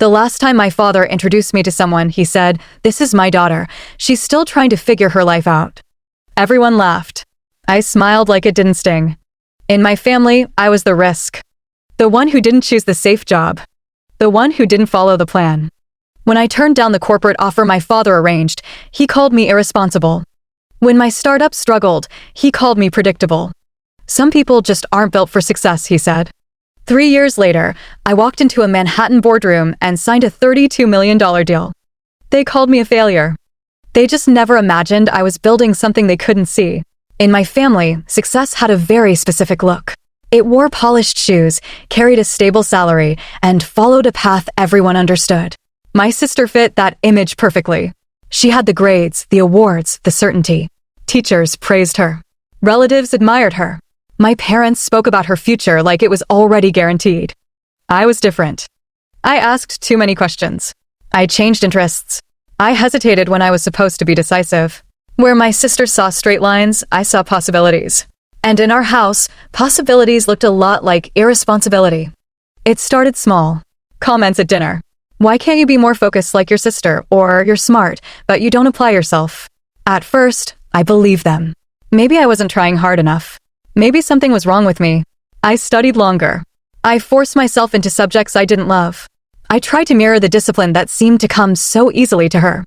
The last time my father introduced me to someone, he said, "This is my daughter. She's still trying to figure her life out." Everyone laughed. I smiled like it didn't sting. In my family, I was the risk. The one who didn't choose the safe job. The one who didn't follow the plan. When I turned down the corporate offer my father arranged, he called me irresponsible. When my startup struggled, he called me predictable. Some people just aren't built for success, he said. 3 years later, I walked into a Manhattan boardroom and signed a $32 million deal. They called me a failure. They just never imagined I was building something they couldn't see. In my family, success had a very specific look. It wore polished shoes, carried a stable salary, and followed a path everyone understood. My sister fit that image perfectly. She had the grades, the awards, the certainty. Teachers praised her. Relatives admired her. My parents spoke about her future like it was already guaranteed. I was different. I asked too many questions. I changed interests. I hesitated when I was supposed to be decisive. Where my sister saw straight lines, I saw possibilities. And in our house, possibilities looked a lot like irresponsibility. It started small. Comments at dinner. "Why can't you be more focused like your sister?" Or "You're smart, but you don't apply yourself." At first, I believed them. Maybe I wasn't trying hard enough. Maybe something was wrong with me. I studied longer. I forced myself into subjects I didn't love. I tried to mirror the discipline that seemed to come so easily to her.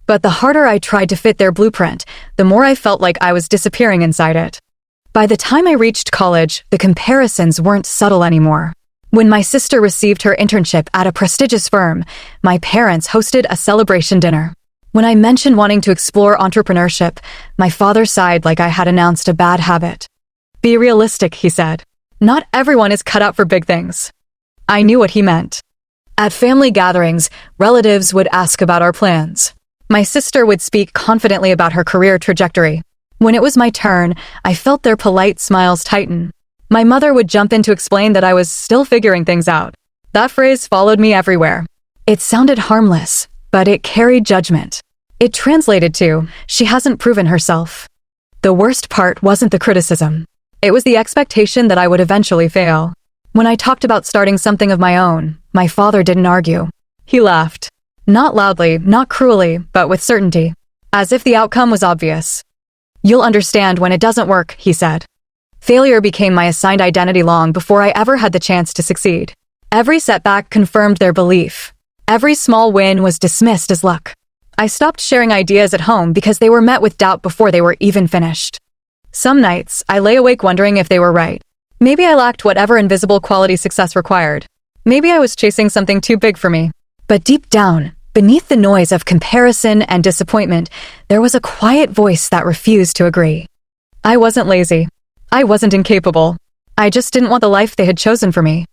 But the harder I tried to fit their blueprint, the more I felt like I was disappearing inside it. By the time I reached college, the comparisons weren't subtle anymore. When my sister received her internship at a prestigious firm, my parents hosted a celebration dinner. When I mentioned wanting to explore entrepreneurship, my father sighed like I had announced a bad habit. "Be realistic," he said. "Not everyone is cut out for big things." I knew what he meant. At family gatherings, relatives would ask about our plans. My sister would speak confidently about her career trajectory. When it was my turn, I felt their polite smiles tighten. My mother would jump in to explain that I was still figuring things out. That phrase followed me everywhere. It sounded harmless, but it carried judgment. It translated to, "She hasn't proven herself." The worst part wasn't the criticism. It was the expectation that I would eventually fail. When I talked about starting something of my own, my father didn't argue. He laughed. Not loudly, not cruelly, but with certainty. As if the outcome was obvious. "You'll understand when it doesn't work," he said. Failure became my assigned identity long before I ever had the chance to succeed. Every setback confirmed their belief. Every small win was dismissed as luck. I stopped sharing ideas at home because they were met with doubt before they were even finished. Some nights, I lay awake wondering if they were right. Maybe I lacked whatever invisible quality success required. Maybe I was chasing something too big for me. But deep down, beneath the noise of comparison and disappointment, there was a quiet voice that refused to agree. I wasn't lazy. I wasn't incapable. I just didn't want the life they had chosen for me.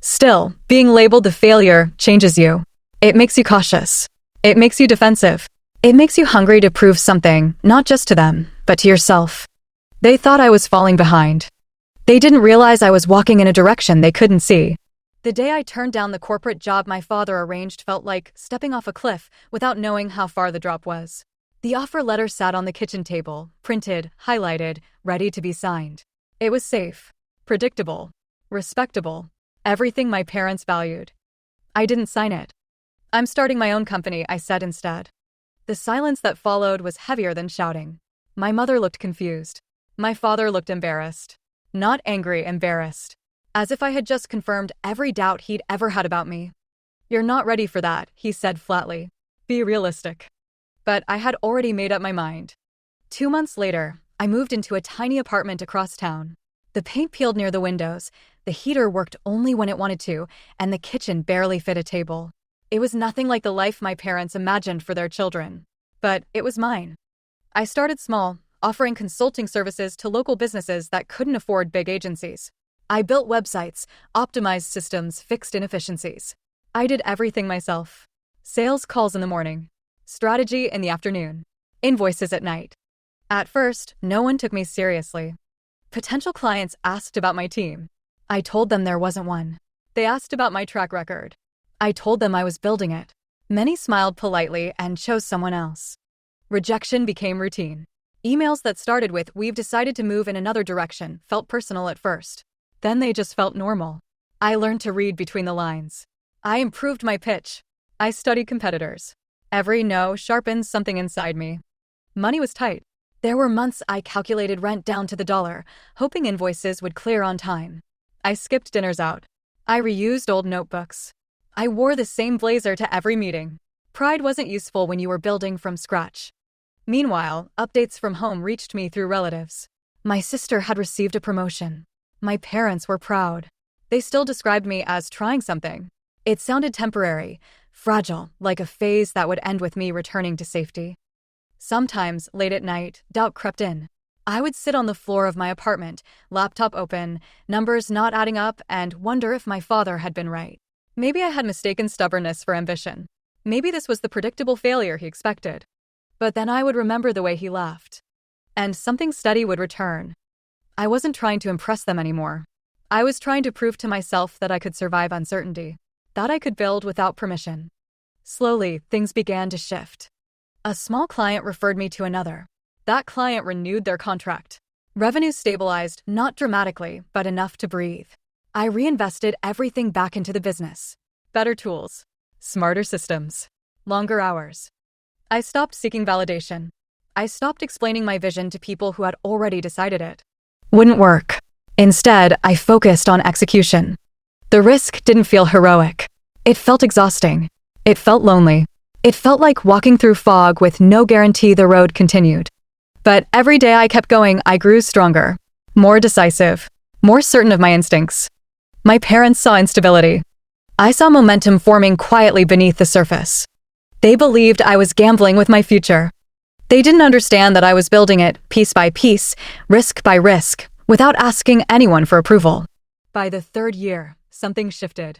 Still, being labeled a failure changes you. It makes you cautious. It makes you defensive. It makes you hungry to prove something, not just to them, but to yourself. They thought I was falling behind. They didn't realize I was walking in a direction they couldn't see. The day I turned down the corporate job my father arranged felt like stepping off a cliff without knowing how far the drop was. The offer letter sat on the kitchen table, printed, highlighted, ready to be signed. It was safe, predictable, respectable, everything my parents valued. I didn't sign it. "I'm starting my own company," I said instead. The silence that followed was heavier than shouting. My mother looked confused. My father looked embarrassed. Not angry, embarrassed. As if I had just confirmed every doubt he'd ever had about me. "You're not ready for that," he said flatly. "Be realistic." But I had already made up my mind. 2 months later, I moved into a tiny apartment across town. The paint peeled near the windows, the heater worked only when it wanted to, and the kitchen barely fit a table. It was nothing like the life my parents imagined for their children. But it was mine. I started small, offering consulting services to local businesses that couldn't afford big agencies. I built websites, optimized systems, fixed inefficiencies. I did everything myself. Sales calls in the morning, strategy in the afternoon, invoices at night. At first, no one took me seriously. Potential clients asked about my team. I told them there wasn't one. They asked about my track record. I told them I was building it. Many smiled politely and chose someone else. Rejection became routine. Emails that started with, "We've decided to move in another direction," felt personal at first. Then they just felt normal. I learned to read between the lines. I improved my pitch. I studied competitors. Every no sharpens something inside me. Money was tight. There were months I calculated rent down to the dollar, hoping invoices would clear on time. I skipped dinners out. I reused old notebooks. I wore the same blazer to every meeting. Pride wasn't useful when you were building from scratch. Meanwhile, updates from home reached me through relatives. My sister had received a promotion. My parents were proud. They still described me as trying something. It sounded temporary, fragile, like a phase that would end with me returning to safety. Sometimes, late at night, doubt crept in. I would sit on the floor of my apartment, laptop open, numbers not adding up, and wonder if my father had been right. Maybe I had mistaken stubbornness for ambition. Maybe this was the predictable failure he expected. But then I would remember the way he laughed. And something steady would return. I wasn't trying to impress them anymore. I was trying to prove to myself that I could survive uncertainty, that I could build without permission. Slowly, things began to shift. A small client referred me to another. That client renewed their contract. Revenue stabilized, not dramatically, but enough to breathe. I reinvested everything back into the business. Better tools, smarter systems, longer hours. I stopped seeking validation. I stopped explaining my vision to people who had already decided it wouldn't work. Instead, I focused on execution. The risk didn't feel heroic. It felt exhausting. It felt lonely. It felt like walking through fog with no guarantee the road continued. But every day I kept going, I grew stronger, more decisive, more certain of my instincts. My parents saw instability. I saw momentum forming quietly beneath the surface. They believed I was gambling with my future. They didn't understand that I was building it piece by piece, risk by risk, without asking anyone for approval. By the third year, something shifted.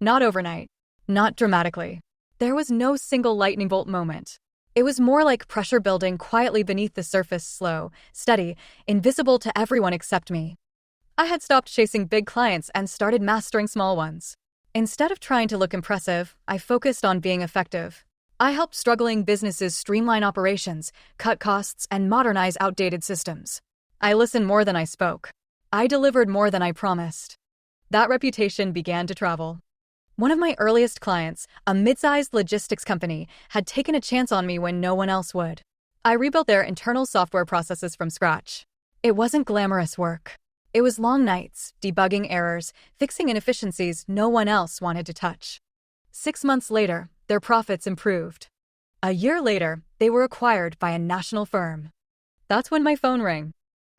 Not overnight, not dramatically. There was no single lightning bolt moment. It was more like pressure building quietly beneath the surface, slow, steady, invisible to everyone except me. I had stopped chasing big clients and started mastering small ones. Instead of trying to look impressive, I focused on being effective. I helped struggling businesses streamline operations, cut costs, and modernize outdated systems. I listened more than I spoke. I delivered more than I promised. That reputation began to travel. One of my earliest clients, a mid-sized logistics company, had taken a chance on me when no one else would. I rebuilt their internal software processes from scratch. It wasn't glamorous work. It was long nights, debugging errors, fixing inefficiencies no one else wanted to touch. 6 months later, their profits improved. A year later, they were acquired by a national firm. That's when my phone rang.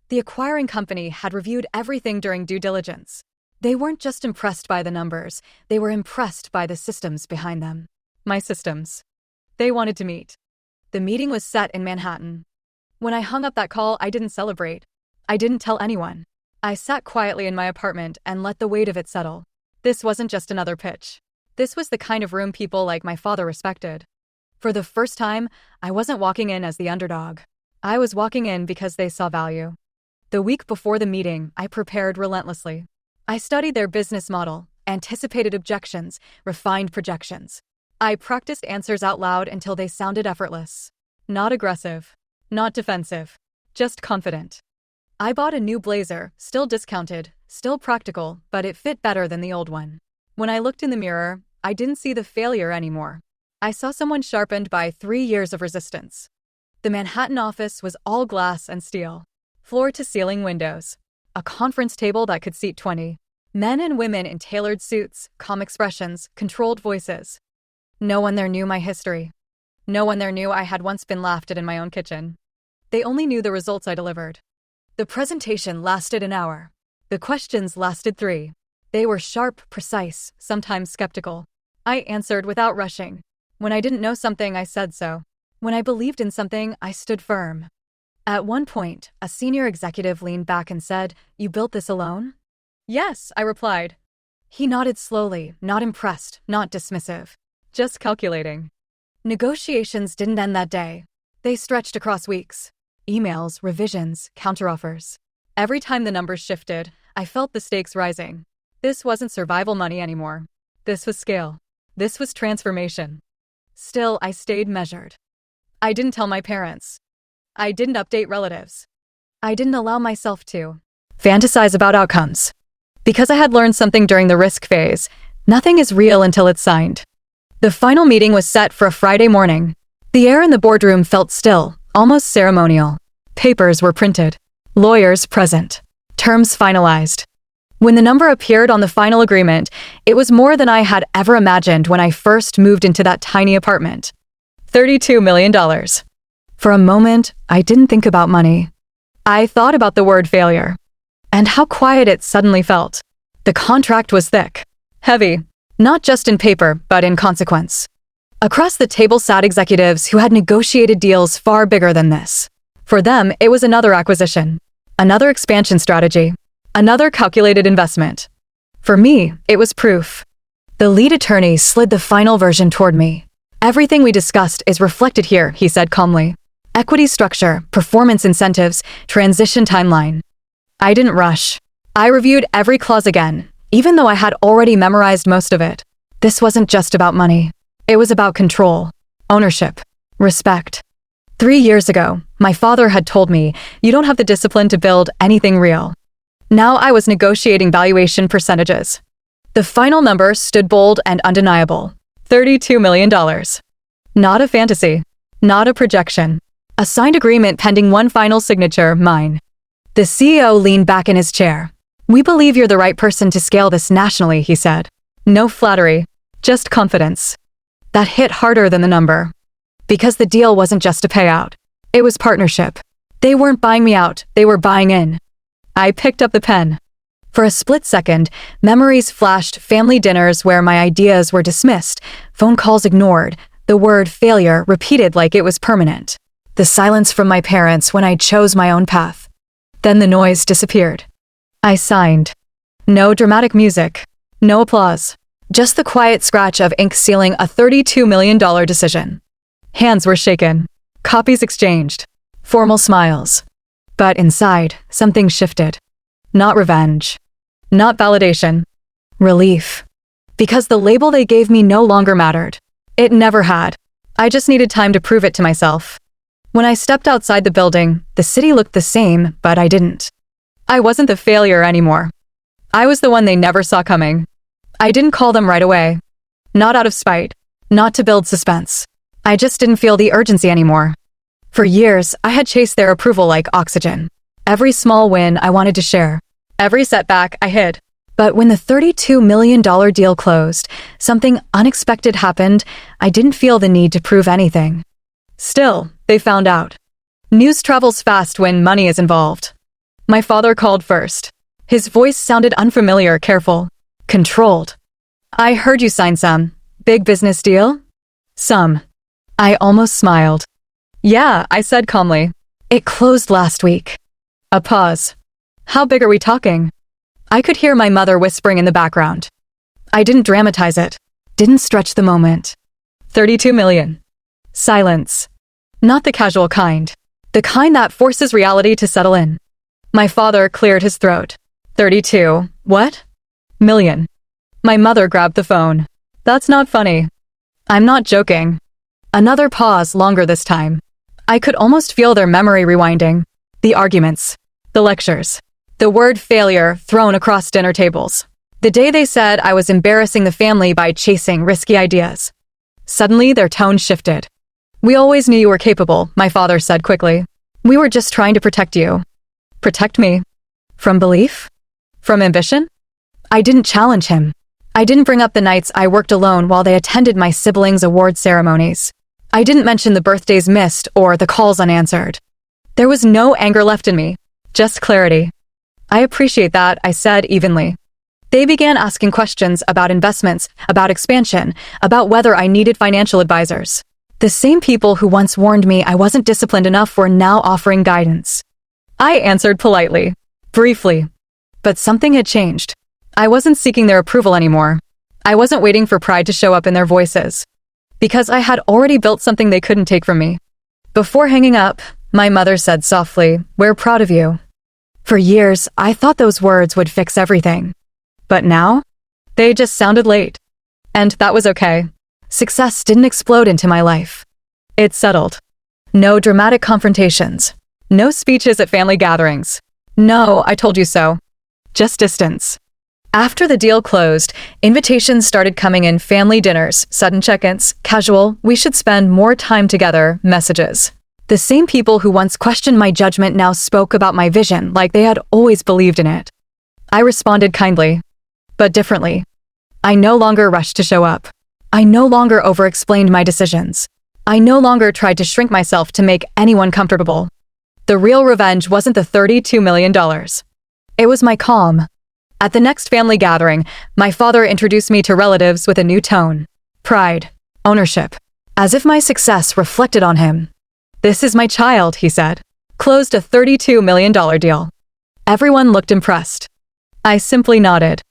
The acquiring company had reviewed everything during due diligence. They weren't just impressed by the numbers, they were impressed by the systems behind them. My systems. They wanted to meet. The meeting was set in Manhattan. When I hung up that call, I didn't celebrate. I didn't tell anyone. I sat quietly in my apartment and let the weight of it settle. This wasn't just another pitch. This was the kind of room people like my father respected. For the first time, I wasn't walking in as the underdog. I was walking in because they saw value. The week before the meeting, I prepared relentlessly. I studied their business model, anticipated objections, refined projections. I practiced answers out loud until they sounded effortless. Not aggressive, not defensive, just confident. I bought a new blazer, still discounted, still practical, but it fit better than the old one. When I looked in the mirror, I didn't see the failure anymore. I saw someone sharpened by 3 years of resistance. The Manhattan office was all glass and steel. Floor-to-ceiling windows. A conference table that could seat 20. Men and women in tailored suits, calm expressions, controlled voices. No one there knew my history. No one there knew I had once been laughed at in my own kitchen. They only knew the results I delivered. The presentation lasted an hour. The questions lasted 3. They were sharp, precise, sometimes skeptical. I answered without rushing. When I didn't know something, I said so. When I believed in something, I stood firm. At one point, a senior executive leaned back and said, "You built this alone?" "Yes," I replied. He nodded slowly, not impressed, not dismissive, just calculating. Negotiations didn't end that day. They stretched across weeks. Emails, revisions, counteroffers. Every time the numbers shifted, I felt the stakes rising. This wasn't survival money anymore. This was scale. This was transformation. Still, I stayed measured. I didn't tell my parents. I didn't update relatives. I didn't allow myself to fantasize about outcomes. Because I had learned something during the risk phase, Nothing is real until it's signed. The final meeting was set for a Friday morning. The air in the boardroom felt still, almost ceremonial. Papers were printed. Lawyers present. Terms finalized. When the number appeared on the final agreement, it was more than I had ever imagined when I first moved into that tiny apartment. $32 million. For a moment, I didn't think about money. I thought about the word failure. And how quiet it suddenly felt. The contract was thick. Heavy. Not just in paper, but in consequence. Across the table sat executives who had negotiated deals far bigger than this. For them, it was another acquisition. Another expansion strategy. Another calculated investment. For me, it was proof. The lead attorney slid the final version toward me. Everything we discussed is reflected here, he said calmly. Equity structure, performance incentives, transition timeline. I didn't rush. I reviewed every clause again, even though I had already memorized most of it. This wasn't just about money. It was about control, ownership, respect. 3 years ago, my father had told me, you don't have the discipline to build anything real. Now I was negotiating valuation percentages. The final number stood bold and undeniable. $32 million. Not a fantasy. Not a projection. A signed agreement pending one final signature, mine. The CEO leaned back in his chair. We believe you're the right person to scale this nationally, he said. No flattery, just confidence. That hit harder than the number. Because the deal wasn't just a payout. It was partnership. They weren't buying me out, they were buying in. I picked up the pen. For a split second, memories flashed, family dinners where my ideas were dismissed, phone calls ignored, the word failure repeated like it was permanent. The silence from my parents when I chose my own path. Then the noise disappeared. I signed. No dramatic music. No applause. Just the quiet scratch of ink sealing a $32 million decision. Hands were shaken. Copies exchanged. Formal smiles. But inside, something shifted. Not revenge. Not validation. Relief. Because the label they gave me no longer mattered. It never had. I just needed time to prove it to myself. When I stepped outside the building, the city looked the same, but I didn't. I wasn't the failure anymore. I was the one they never saw coming. I didn't call them right away. Not out of spite. Not to build suspense. I just didn't feel the urgency anymore. For years, I had chased their approval like oxygen. Every small win I wanted to share. Every setback I hid. But when the $32 million deal closed, something unexpected happened. I didn't feel the need to prove anything. Still, they found out. News travels fast when money is involved. My father called first. His voice sounded unfamiliar, careful, controlled. I heard you sign some big business deal? Some. I almost smiled. Yeah, I said calmly. It closed last week. A pause. How big are we talking? I could hear my mother whispering in the background. I didn't dramatize it. Didn't stretch the moment. 32 million. Silence. Not the casual kind. The kind that forces reality to settle in. My father cleared his throat. 32. What? Million. My mother grabbed the phone. That's not funny. I'm not joking. Another pause, longer this time. I could almost feel their memory rewinding. The arguments. The lectures. The word failure thrown across dinner tables. The day they said I was embarrassing the family by chasing risky ideas. Suddenly, their tone shifted. We always knew you were capable, my father said quickly. We were just trying to protect you. Protect me? From belief? From ambition? I didn't challenge him. I didn't bring up the nights I worked alone while they attended my siblings' award ceremonies. I didn't mention the birthdays missed or the calls unanswered. There was no anger left in me, just clarity. I appreciate that, I said evenly. They began asking questions about investments, about expansion, about whether I needed financial advisors. The same people who once warned me I wasn't disciplined enough were now offering guidance. I answered politely, briefly. But something had changed. I wasn't seeking their approval anymore. I wasn't waiting for pride to show up in their voices. Because I had already built something they couldn't take from me. Before hanging up, my mother said softly, "We're proud of you." For years, I thought those words would fix everything. But now, they just sounded late. And that was okay. Success didn't explode into my life. It settled. No dramatic confrontations. No speeches at family gatherings. No, I told you so. Just distance. After the deal closed, invitations started coming in: family dinners, sudden check-ins, casual, we should spend more time together messages. The same people who once questioned my judgment now spoke about my vision like they had always believed in it. I responded kindly, but differently. I no longer rushed to show up. I no longer over-explained my decisions. I no longer tried to shrink myself to make anyone comfortable. The real revenge wasn't the $32 million. It was my calm. At the next family gathering, my father introduced me to relatives with a new tone: pride, ownership, as if my success reflected on him. "This is my child," he said. Closed a $32 million deal. Everyone looked impressed. I simply nodded.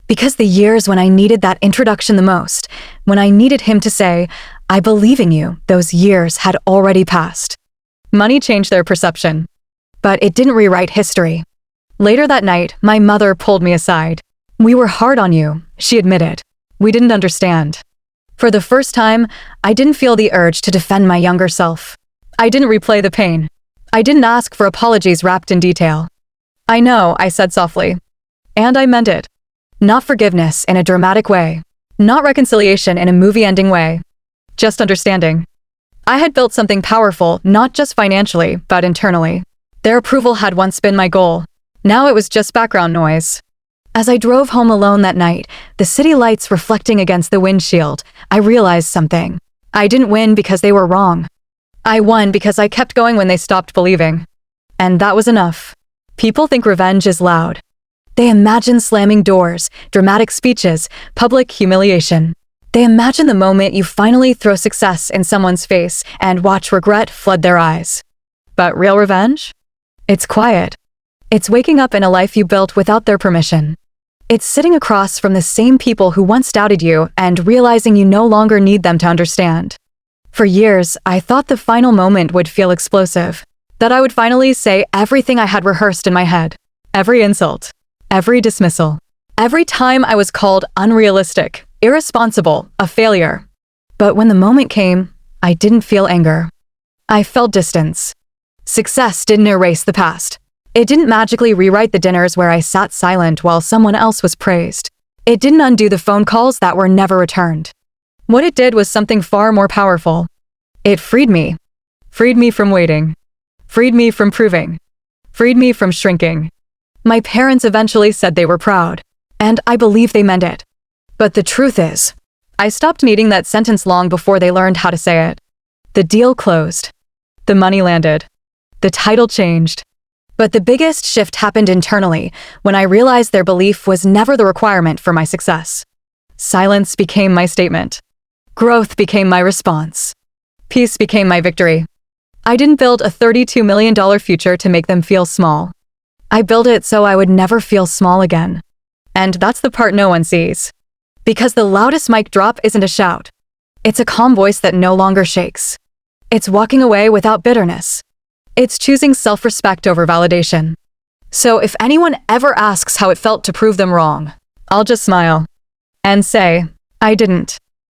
Because the years when I needed that introduction the most, when I needed him to say, "I believe in you," those years had already passed. Money changed their perception, but it didn't rewrite history. Later that night, my mother pulled me aside. "We were hard on you," she admitted. "We didn't understand." For the first time, I didn't feel the urge to defend my younger self. I didn't replay the pain. I didn't ask for apologies wrapped in detail. "I know," I said softly. And I meant it. Not forgiveness in a dramatic way. Not reconciliation in a movie-ending way. Just understanding. I had built something powerful, not just financially, but internally. Their approval had once been my goal. Now it was just background noise. As I drove home alone that night, the city lights reflecting against the windshield, I realized something. I didn't win because they were wrong. I won because I kept going when they stopped believing. And that was enough. People think revenge is loud. They imagine slamming doors, dramatic speeches, public humiliation. They imagine the moment you finally throw success in someone's face and watch regret flood their eyes. But real revenge? It's quiet. It's waking up in a life you built without their permission. It's sitting across from the same people who once doubted you and realizing you no longer need them to understand. For years, I thought the final moment would feel explosive, that I would finally say everything I had rehearsed in my head, every insult, every dismissal, every time I was called unrealistic, irresponsible, a failure. But when the moment came, I didn't feel anger. I felt distance. Success didn't erase the past. It didn't magically rewrite the dinners where I sat silent while someone else was praised. It didn't undo the phone calls that were never returned. What it did was something far more powerful. It freed me. Freed me from waiting. Freed me from proving. Freed me from shrinking. My parents eventually said they were proud, and I believe they meant it. But the truth is, I stopped needing that sentence long before they learned how to say it. The deal closed. The money landed. The title changed. But the biggest shift happened internally when I realized their belief was never the requirement for my success. Silence became my statement. Growth became my response. Peace became my victory. I didn't build a $32 million future to make them feel small. I built it so I would never feel small again. And that's the part no one sees. Because the loudest mic drop isn't a shout. It's a calm voice that no longer shakes. It's walking away without bitterness. It's choosing self-respect over validation. So if anyone ever asks how it felt to prove them wrong, I'll just smile and say, I didn't.